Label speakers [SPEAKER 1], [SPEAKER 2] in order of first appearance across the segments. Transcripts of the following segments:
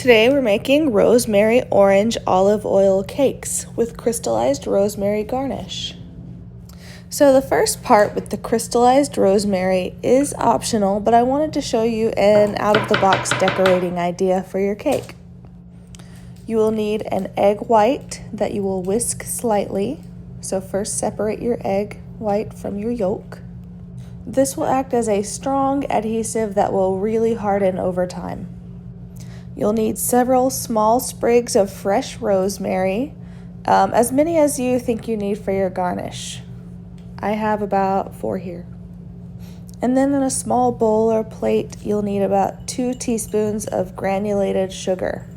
[SPEAKER 1] Today we're making rosemary orange olive oil cakes with crystallized rosemary garnish. So the first part with the crystallized rosemary is optional, but I wanted to show you an out-of-the-box decorating idea for your cake. You will need an egg white that you will whisk slightly. So first separate your egg white from your yolk. This will act as a strong adhesive that will really harden over time. You'll need several small sprigs of fresh rosemary, as many as you think you need for your garnish. I have about 4 here. And then in a small bowl or plate, you'll need about 2 teaspoons of granulated sugar.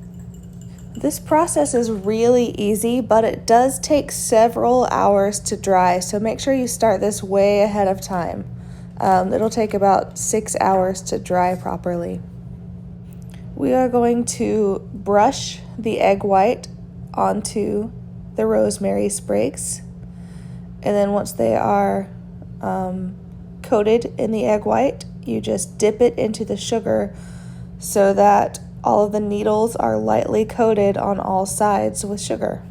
[SPEAKER 1] This process is really easy, but it does take several hours to dry, so make sure you start this way ahead of time. It'll take about 6 hours to dry properly. We are going to brush the egg white onto the rosemary sprigs, and then once they are coated in the egg white, you just dip it into the sugar so that all of the needles are lightly coated on all sides with sugar.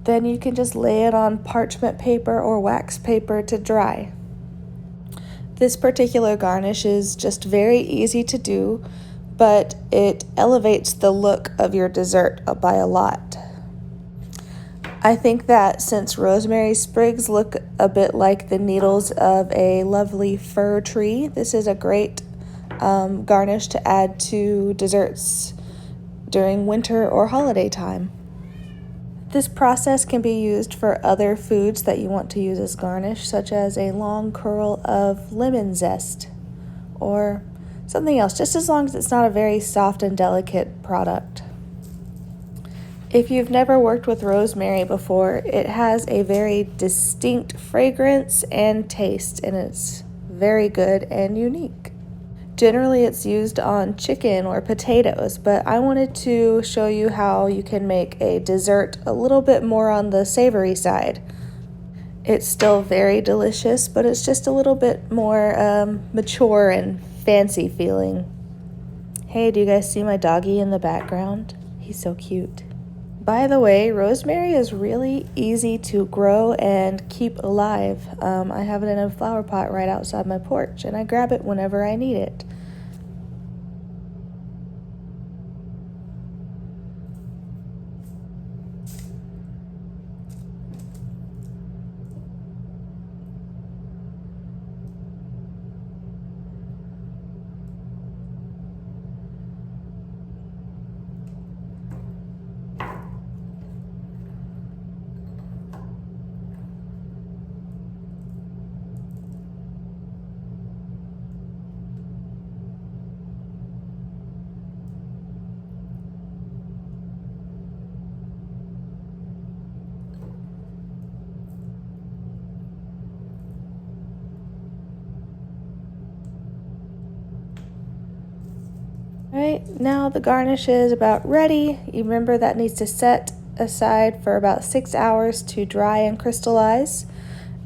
[SPEAKER 1] Then you can just lay it on parchment paper or wax paper to dry. This particular garnish is just very easy to do, but it elevates the look of your dessert by a lot. I think that since rosemary sprigs look a bit like the needles of a lovely fir tree, this is a great garnish to add to desserts during winter or holiday time. This process can be used for other foods that you want to use as garnish, such as a long curl of lemon zest or something else, just as long as it's not a very soft and delicate product. If you've never worked with rosemary before, it has a very distinct fragrance and taste, and it's very good and unique. Generally, it's used on chicken or potatoes, but I wanted to show you how you can make a dessert a little bit more on the savory side. It's still very delicious, but it's just a little bit more mature and fancy feeling. Hey, do you guys see my doggy in the background? He's so cute. By the way, rosemary is really easy to grow and keep alive. I have it in a flower pot right outside my porch, and I grab it whenever I need it. Alright, now the garnish is about ready. You remember that needs to set aside for about 6 hours to dry and crystallize.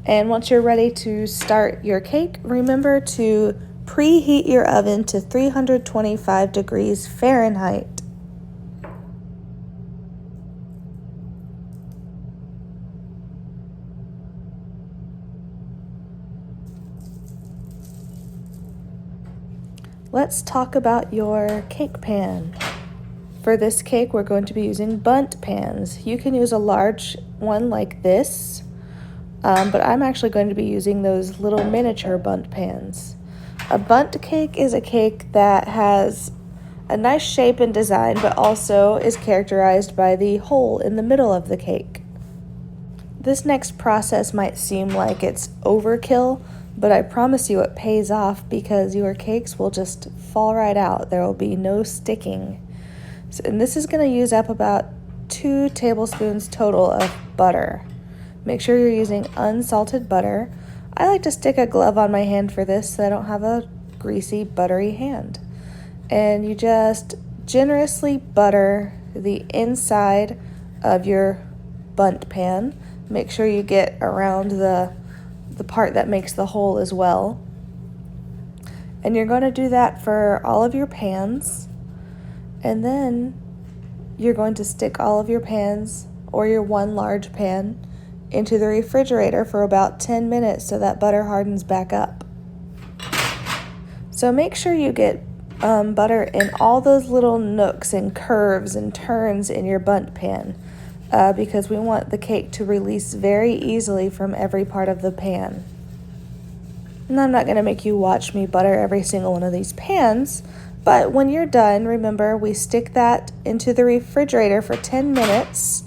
[SPEAKER 1] And once you're ready to start your cake, remember to preheat your oven to 325 degrees Fahrenheit. Let's talk about your cake pan. For this cake, we're going to be using bundt pans. You can use a large one like this, but I'm actually going to be using those little miniature bundt pans. A bundt cake is a cake that has a nice shape and design, but also is characterized by the hole in the middle of the cake. This next process might seem like it's overkill, but I promise you it pays off because your cakes will just fall right out. There will be no sticking. And this is going to use up about 2 tablespoons total of butter. Make sure you're using unsalted butter. I like to stick a glove on my hand for this so I don't have a greasy, buttery hand. And you just generously butter the inside of your bundt pan. Make sure you get around the part that makes the hole as well. And you're going to do that for all of your pans. And then you're going to stick all of your pans or your one large pan into the refrigerator for about 10 minutes so that butter hardens back up. So make sure you get butter in all those little nooks and curves and turns in your bundt pan because we want the cake to release very easily from every part of the pan. And I'm not going to make you watch me butter every single one of these pans, but when you're done, remember we stick that into the refrigerator for 10 minutes,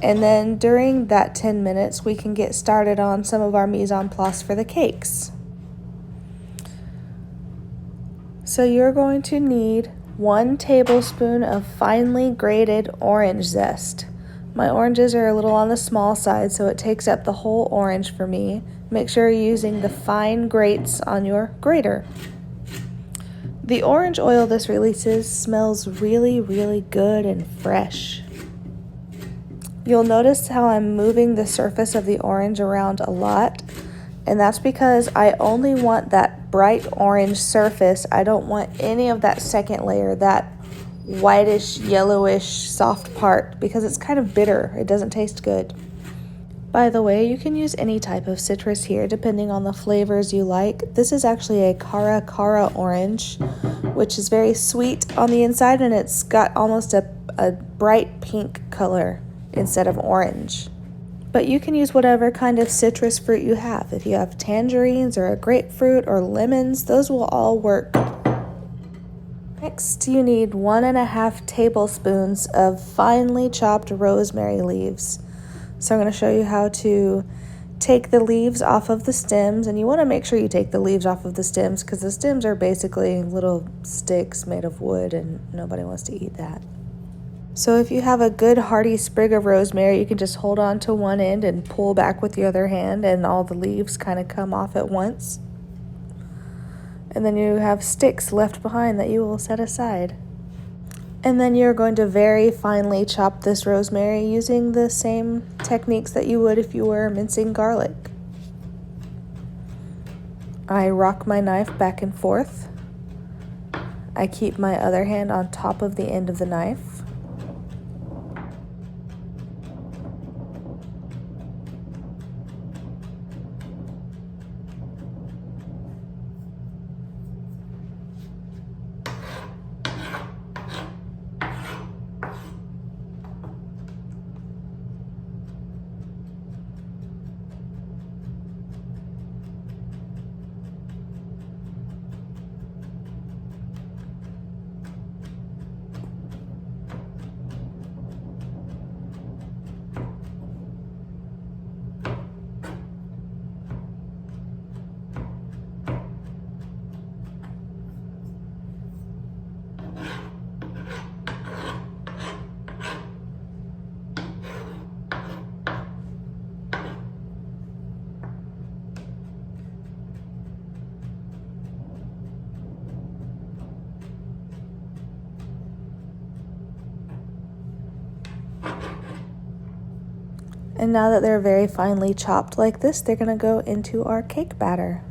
[SPEAKER 1] and then during that 10 minutes we can get started on some of our mise en place for the cakes. So you're going to need 1 tablespoon of finely grated orange zest. My oranges are a little on the small side, so it takes up the whole orange for me. Make sure you're using the fine grates on your grater. The orange oil this releases smells really, really good and fresh. You'll notice how I'm moving the surface of the orange around a lot, and that's because I only want that bright orange surface. I don't want any of that second layer, that whitish, yellowish, soft part, because it's kind of bitter. It doesn't taste good. By the way, you can use any type of citrus here depending on the flavors you like. This is actually a Cara orange, which is very sweet on the inside, and it's got almost a bright pink color instead of orange. But you can use whatever kind of citrus fruit you have. If you have tangerines or a grapefruit or lemons, those will all work. Next, you need 1.5 tablespoons of finely chopped rosemary leaves. So I'm going to show you how to take the leaves off of the stems, and you want to make sure you take the leaves off of the stems because the stems are basically little sticks made of wood and nobody wants to eat that. So if you have a good hearty sprig of rosemary, you can just hold on to one end and pull back with the other hand, and all the leaves kind of come off at once. And then you have sticks left behind that you will set aside. And then you're going to very finely chop this rosemary using the same techniques that you would if you were mincing garlic. I rock my knife back and forth. I keep my other hand on top of the end of the knife. And now that they're very finely chopped like this, they're going to go into our cake batter.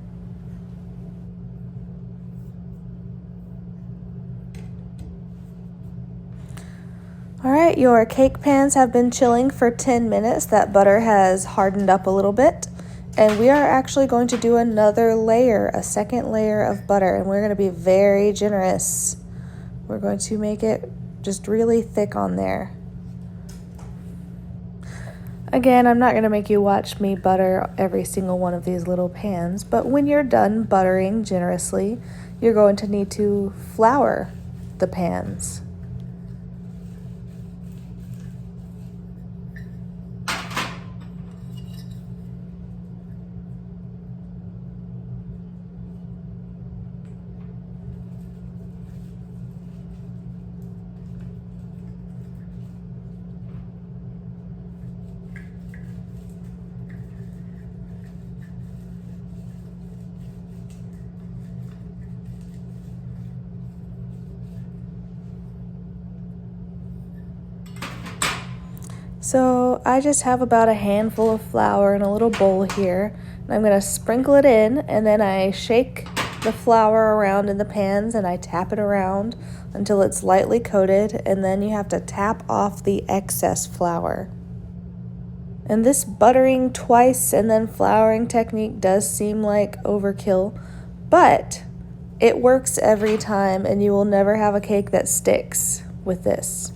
[SPEAKER 1] Alright, your cake pans have been chilling for 10 minutes. That butter has hardened up a little bit. And we are actually going to do another layer, a second layer of butter. And we're going to be very generous. We're going to make it just really thick on there. Again, I'm not going to make you watch me butter every single one of these little pans, but when you're done buttering generously, you're going to need to flour the pans. So I just have about a handful of flour in a little bowl here. And I'm going to sprinkle it in, and then I shake the flour around in the pans and I tap it around until it's lightly coated, and then you have to tap off the excess flour. And this buttering twice and then flouring technique does seem like overkill, but it works every time, and you will never have a cake that sticks with this.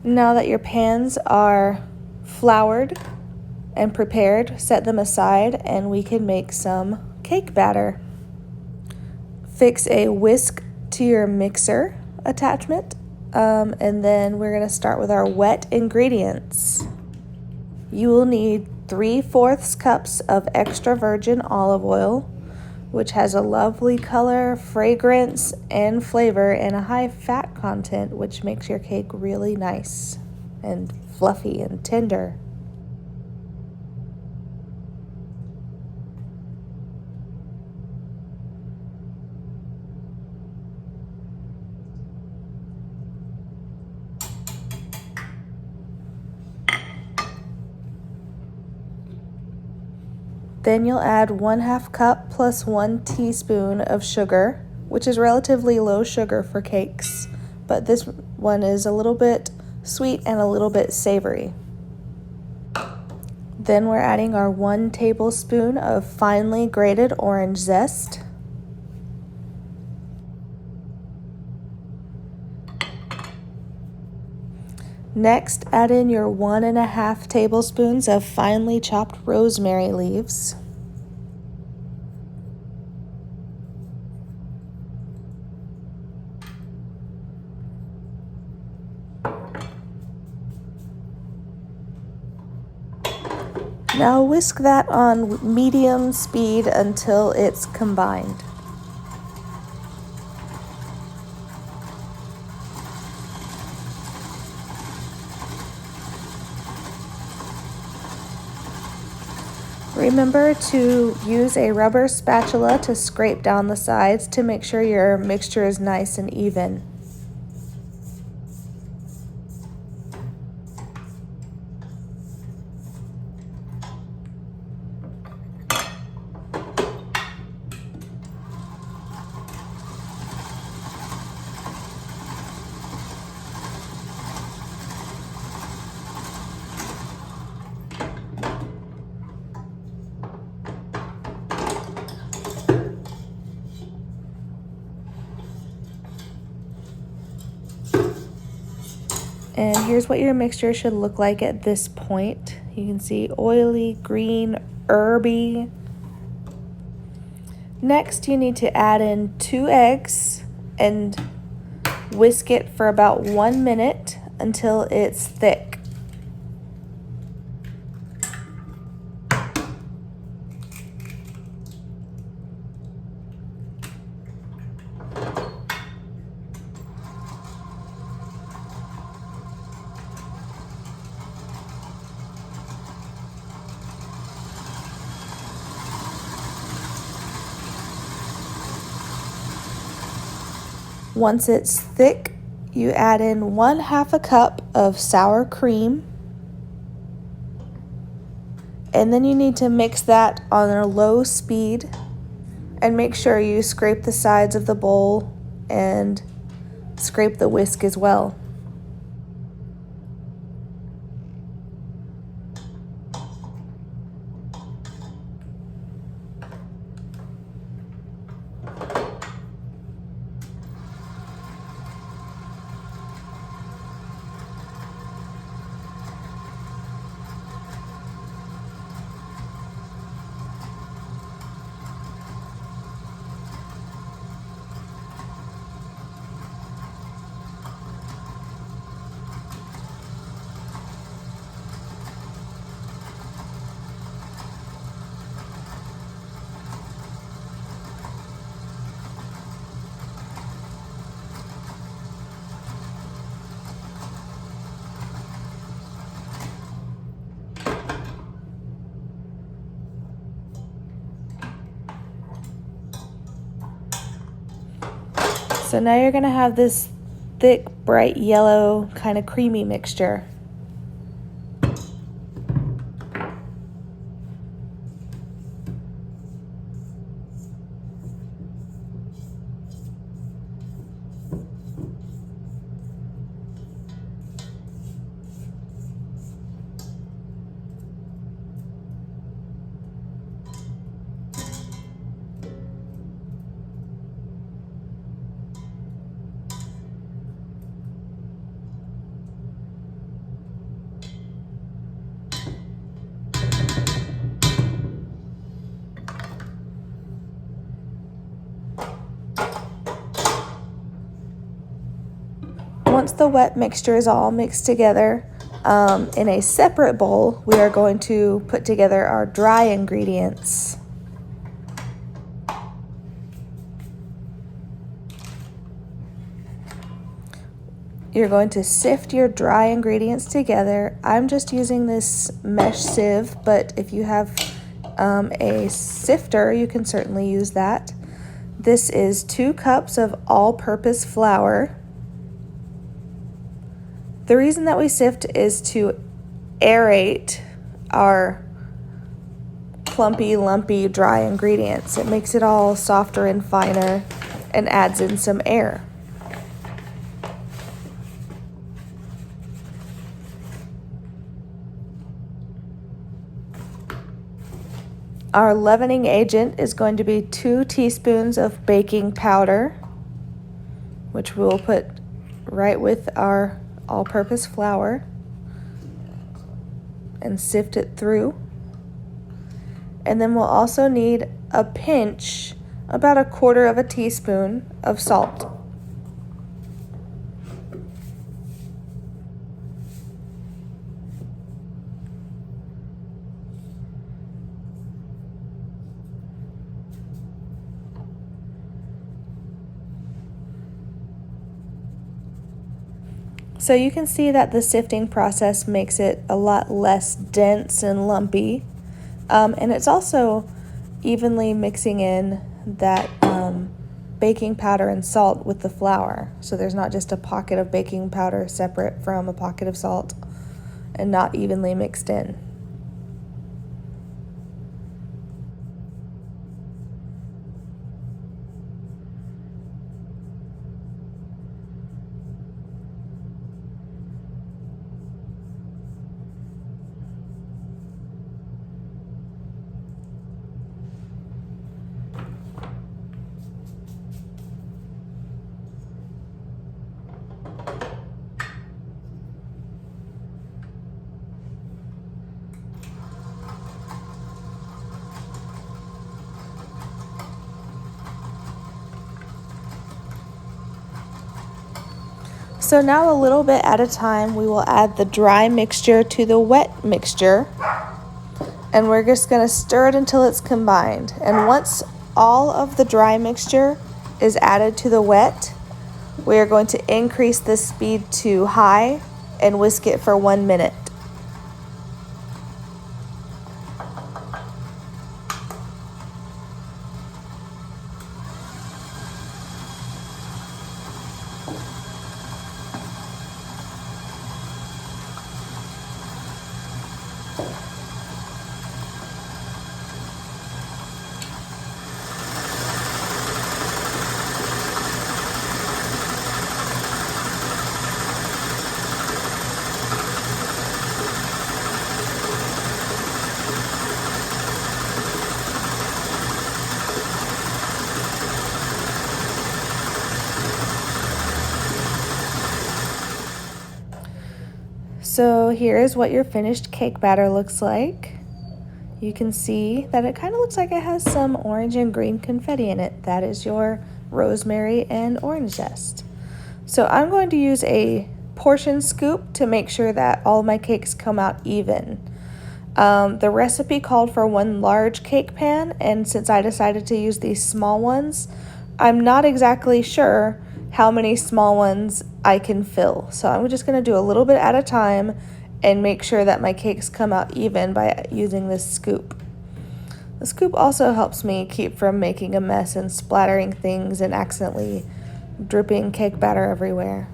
[SPEAKER 1] Now that your pans are floured and prepared, set them aside and we can make some cake batter. Fix a whisk to your mixer attachment, and then we're going to start with our wet ingredients. You will need 3/4 cups of extra virgin olive oil, which has a lovely color, fragrance, and flavor, and a high fat content, which makes your cake really nice and fluffy and tender. Then you'll add 1/2 cup plus 1 teaspoon of sugar, which is relatively low sugar for cakes, but this one is a little bit sweet and a little bit savory. Then we're adding our 1 tablespoon of finely grated orange zest. Next, add in your 1.5 tablespoons of finely chopped rosemary leaves. Now whisk that on medium speed until it's combined. Remember to use a rubber spatula to scrape down the sides to make sure your mixture is nice and even. And here's what your mixture should look like at this point. You can see oily, green, herby. Next, you need to add in 2 eggs and whisk it for about 1 minute until it's thick. Once it's thick, you add in 1/2 cup of sour cream. And then you need to mix that on a low speed and make sure you scrape the sides of the bowl and scrape the whisk as well. So now you're going to have this thick, bright yellow, kind of creamy mixture. Once the wet mixture is all mixed together, in a separate bowl, we are going to put together our dry ingredients. You're going to sift your dry ingredients together. I'm just using this mesh sieve, but if you have a sifter, you can certainly use that. This is 2 cups of all-purpose flour. The reason that we sift is to aerate our clumpy, lumpy, dry ingredients. It makes it all softer and finer and adds in some air. Our leavening agent is going to be 2 teaspoons of baking powder, which we will put right with our all-purpose flour and sift it through. And then we'll also need a pinch, about 1/4 teaspoon of salt. So you can see that the sifting process makes it a lot less dense and lumpy. And it's also evenly mixing in that baking powder and salt with the flour. So there's not just a pocket of baking powder separate from a pocket of salt and not evenly mixed in. So now a little bit at a time, we will add the dry mixture to the wet mixture, and we're just going to stir it until it's combined. And once all of the dry mixture is added to the wet, we are going to increase the speed to high and whisk it for 1 minute. So here's what your finished cake batter looks like. You can see that it kind of looks like it has some orange and green confetti in it. That is your rosemary and orange zest. So I'm going to use a portion scoop to make sure that all my cakes come out even. The recipe called for one large cake pan, and since I decided to use these small ones, I'm not exactly sure how many small ones I can fill. So I'm just going to do a little bit at a time and make sure that my cakes come out even by using this scoop. The scoop also helps me keep from making a mess and splattering things and accidentally dripping cake batter everywhere.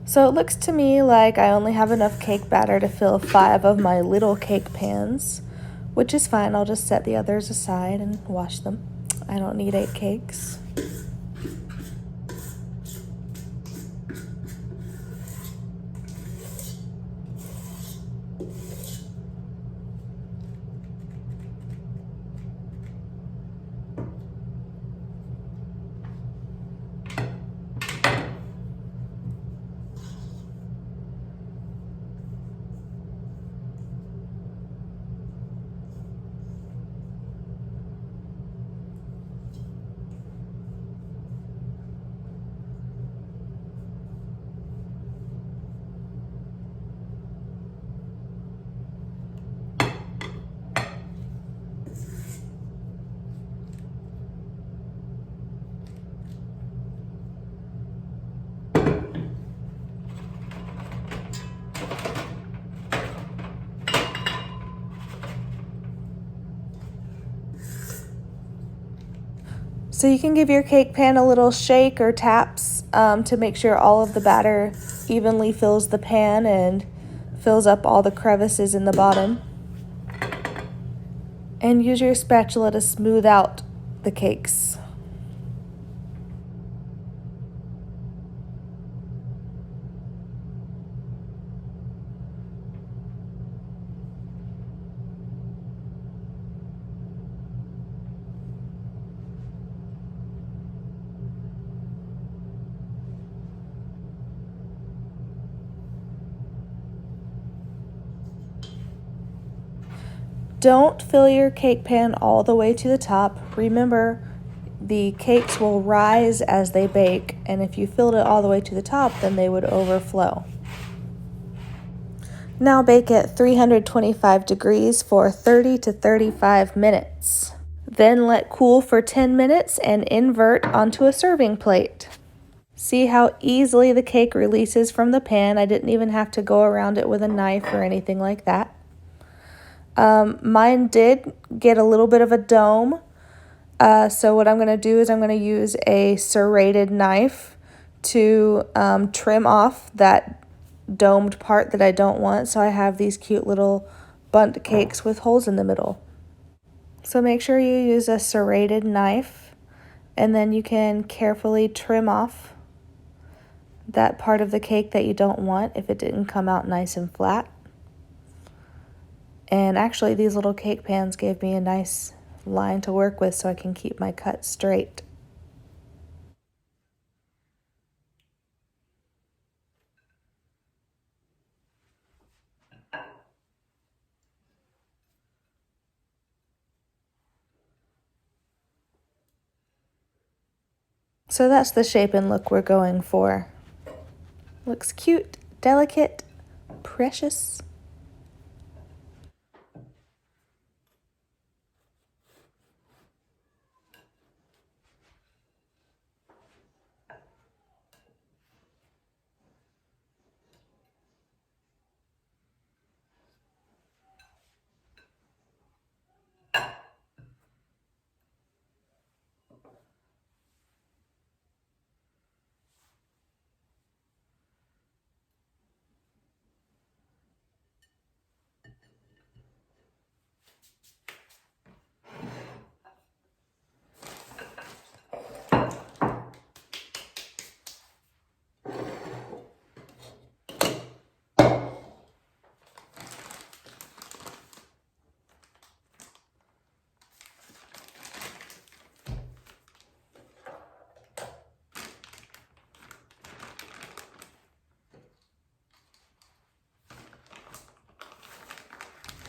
[SPEAKER 1] So it looks to me like I only have enough cake batter to fill 5 of my little cake pans, which is fine. I'll just set the others aside and wash them. I don't need 8 cakes. So you can give your cake pan a little shake or taps to make sure all of the batter evenly fills the pan and fills up all the crevices in the bottom. And use your spatula to smooth out the cakes. Don't fill your cake pan all the way to the top. Remember, the cakes will rise as they bake, and if you filled it all the way to the top, then they would overflow. Now bake at 325 degrees for 30 to 35 minutes. Then let cool for 10 minutes and invert onto a serving plate. See how easily the cake releases from the pan. I didn't even have to go around it with a knife or anything like that. Mine did get a little bit of a dome. So what I'm going to do is I'm going to use a serrated knife to trim off that domed part that I don't want. So I have these cute little bundt cakes with holes in the middle. So make sure you use a serrated knife, and then you can carefully trim off that part of the cake that you don't want if it didn't come out nice and flat. And actually, these little cake pans gave me a nice line to work with so I can keep my cut straight. So that's the shape and look we're going for. Looks cute, delicate, precious.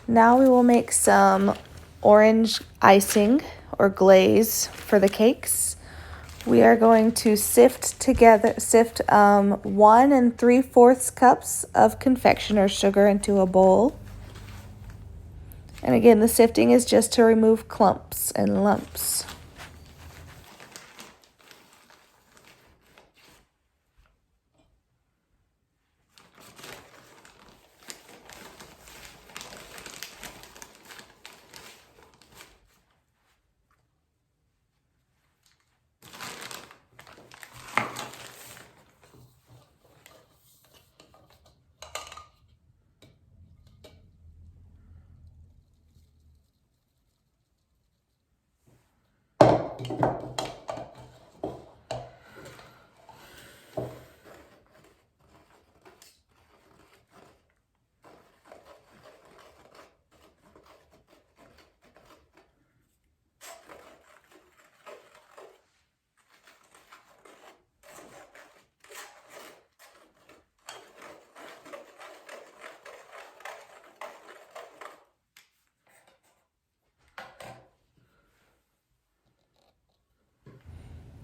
[SPEAKER 1] Now we will make some orange icing or glaze for the cakes. We are going to sift 1 3/4 cups of confectioner's sugar into a bowl. And again, the sifting is just to remove clumps and lumps.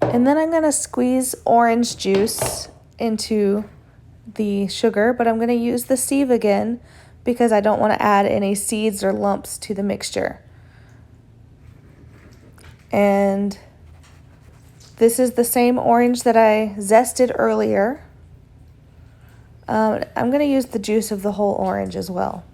[SPEAKER 1] And then I'm going to squeeze orange juice into the sugar, but I'm going to use the sieve again because I don't want to add any seeds or lumps to the mixture. And this is the same orange that I zested earlier. I'm going to use the juice of the whole orange as well.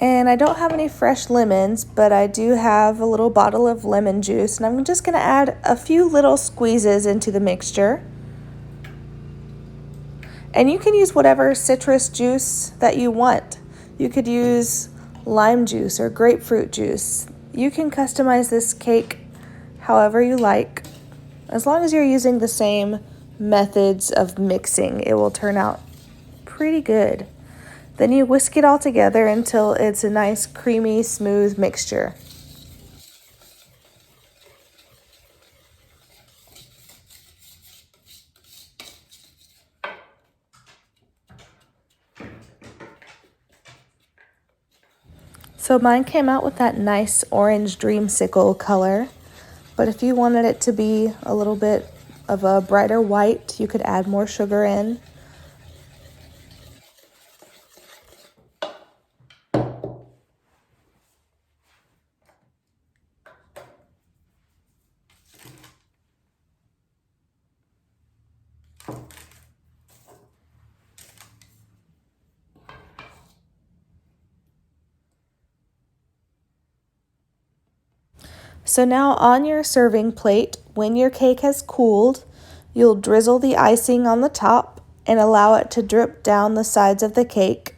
[SPEAKER 1] And I don't have any fresh lemons, but I do have a little bottle of lemon juice, and I'm just going to add a few little squeezes into the mixture. And you can use whatever citrus juice that you want. You could use lime juice or grapefruit juice. You can customize this cake however you like. As long as you're using the same methods of mixing, it will turn out pretty good. Then you whisk it all together until it's a nice, creamy, smooth mixture. So mine came out with that nice orange dreamsicle color, but if you wanted it to be a little bit of a brighter white, you could add more sugar in. So now on your serving plate, when your cake has cooled, you'll drizzle the icing on the top and allow it to drip down the sides of the cake.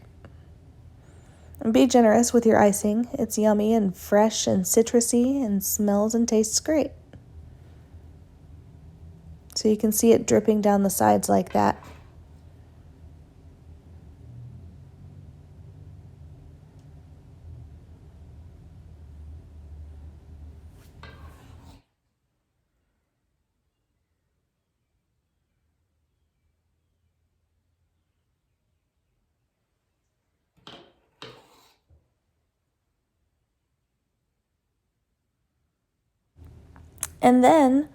[SPEAKER 1] And be generous with your icing. It's yummy and fresh and citrusy and smells and tastes great. So you can see it dripping down the sides like that. And then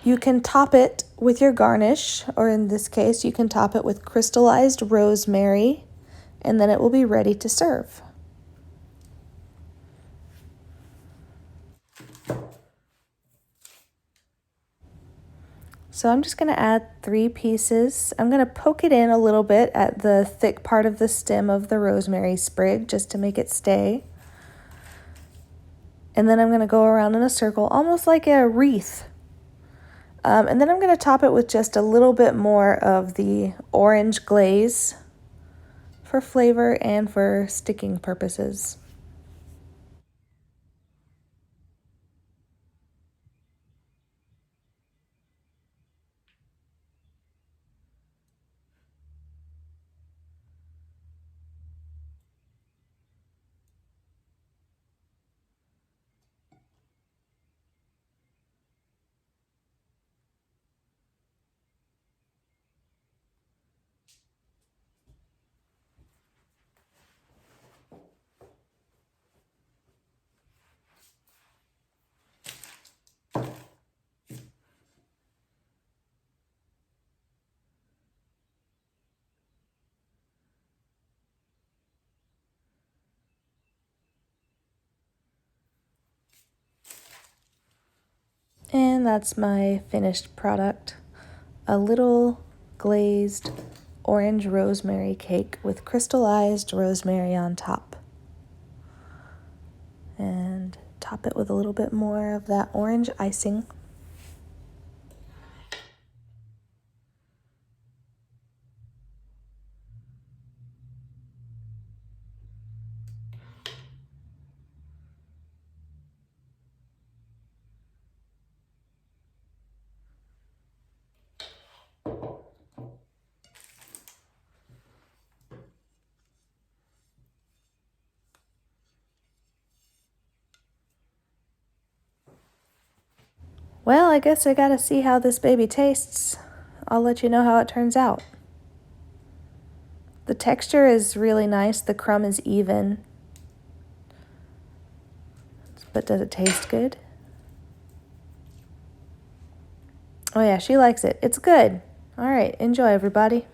[SPEAKER 1] You can top it with your garnish, or in this case, you can top it with crystallized rosemary, and then it will be ready to serve. So I'm just going to add 3 pieces. I'm going to poke it in a little bit at the thick part of the stem of the rosemary sprig just to make it stay. And then I'm going to go around in a circle, almost like a wreath. And then I'm going to top it with just a little bit more of the orange glaze for flavor and for sticking purposes. And that's my finished product. A little glazed orange rosemary cake with crystallized rosemary on top. And top it with a little bit more of that orange icing. Well, I guess I gotta see how this baby tastes. I'll let you know how it turns out. The texture is really nice. The crumb is even. But does it taste good? Oh yeah, she likes it. It's good. All right, enjoy everybody.